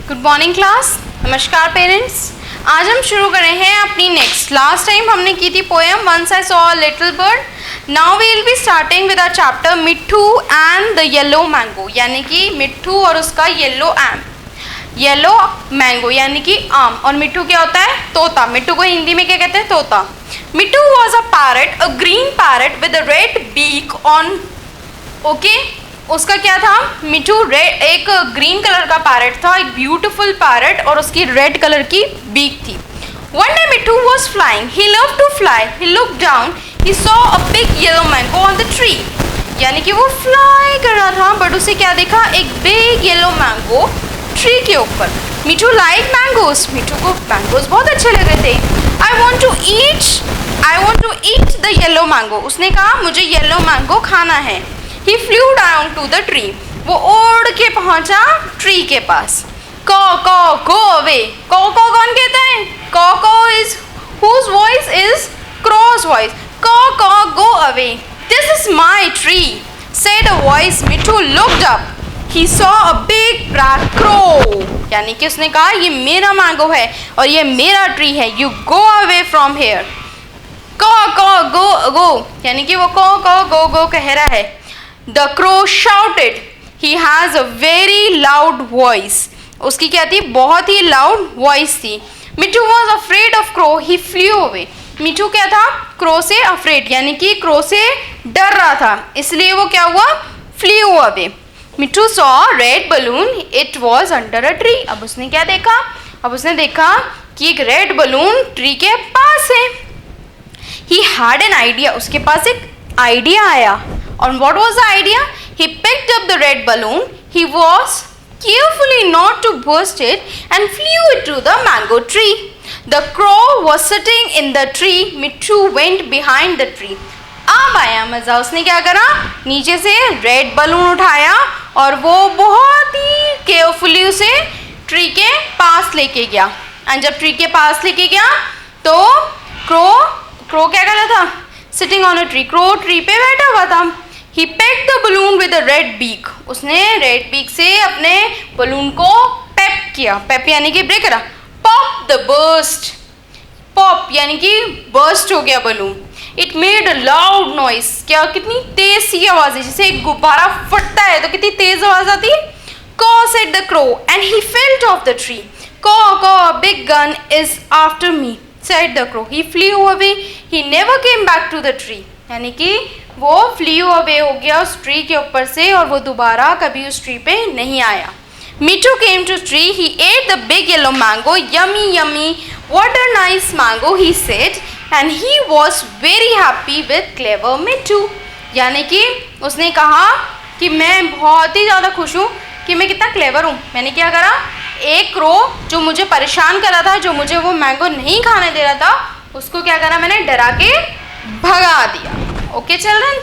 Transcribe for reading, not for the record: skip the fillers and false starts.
Good morning class. नमस्कार parents. आज हम शुरू कर रहे हैं अपनी नेक्स्ट। लास्ट टाइम हमने की थी poem once I saw a little bird. Now we will be starting with our chapter Mitthu and the yellow mango, यानी कि मिट्ठू और उसका येलो मैंगो यानी कि आम। और मिट्ठू क्या होता है? तोता। मिट्ठू को हिंदी में क्या कहते हैं? तोता। Mitthu was a parrot, a green parrot with a red beak on. Okay, उसका क्या था? मिट्ठू रेड, एक ग्रीन कलर का पैरट था, एक ब्यूटीफुल पैरट, और उसकी रेड कलर की बीक थी। One day Mitthu was flying, he loved to fly, he looked down, he saw a big yellow mango on the tree. यानी कि वो फ्लाई कर रहा था बट उसे क्या देखा? एक बिग येलो मैंगो ट्री के ऊपर। मिट्ठू लाइक मैंगोज, मिट्ठू को मैंगोज बहुत अच्छे लग रहे थे। I want to eat the yellow mango. उसने कहा मुझे येलो मैंगो खाना है। He flew down to the tree. वो उड़ के पहुंचा ट्री के पास। Caw caw go away. Caw caw कौन कहता है? Caw caw is whose voice is crow's voice. Caw caw go away. This is my tree, said a voice. Mittu looked up. He saw a big black crow. यानी कि उसने कहा ये मेरा mango है और ये मेरा ट्री है। You go away from here. Caw caw go go यानी कि वो caw caw go go कह रहा है। The crow shouted. He has a very loud voice. उसकी क्या थी? बहुत ही loud voice थी। मिट्ठू was afraid of crow. He flew away. मिट्ठू क्या था? crow से afraid यानी कि crow से डर रहा था, इसलिए वो क्या हुआ? flew away. Mitthu saw a red balloon. It was under a tree. अब उसने क्या देखा? अब उसने देखा कि एक red balloon ट्री के पास है। He had an idea. उसके पास एक आइडिया आया। And what was the idea? He picked up the red balloon. He was carefully not to burst it and flew it to the mango tree. The crow was sitting in the tree. Mittu went behind the tree. अब आया मजा। उसने क्या करा? नीचे से red balloon उठाया और वो बहुत ही केयरफुली उसे ट्री के पास लेके गया। और जब ट्री के पास लेके गया तो क्रो क्या कर रहा था? Sitting on a tree. Crow tree पे बैठा हुआ था। He pecked the balloon with a red beak. उसने रेड बीक से अपने बलून को पेप किया। पेप यानी कि ब्रेक करा। Pop the burst. Pop यानी कि burst हो गया balloon. It made a loud noise. क्या कितनी तेज सी आवाज है, जैसे एक गुब्बारा फटता है तो कितनी तेज आवाज आती है। Caw said the crow and he fell off the tree. Caw caw, a big gun is after me, said the crow. He flew away. He never came back to the tree. यानी कि वो flee away हो गया उस tree के ऊपर से और वो दोबारा कभी उस ट्री पे नहीं आया। Mitthu came to tree, he ate the big yellow mango, yummy yummy, what a nice mango, he said, and he was very happy with clever Mitthu. यानी कि उसने कहा कि मैं बहुत ही ज़्यादा खुश हूँ कि मैं कितना क्लेवर हूँ। मैंने क्या करा? एक क्रो जो मुझे परेशान कर रहा था, जो मुझे वो मैंगो नहीं खाने दे रहा था, उसको क्या करा? मैंने डरा के भगा दिया। Okay children.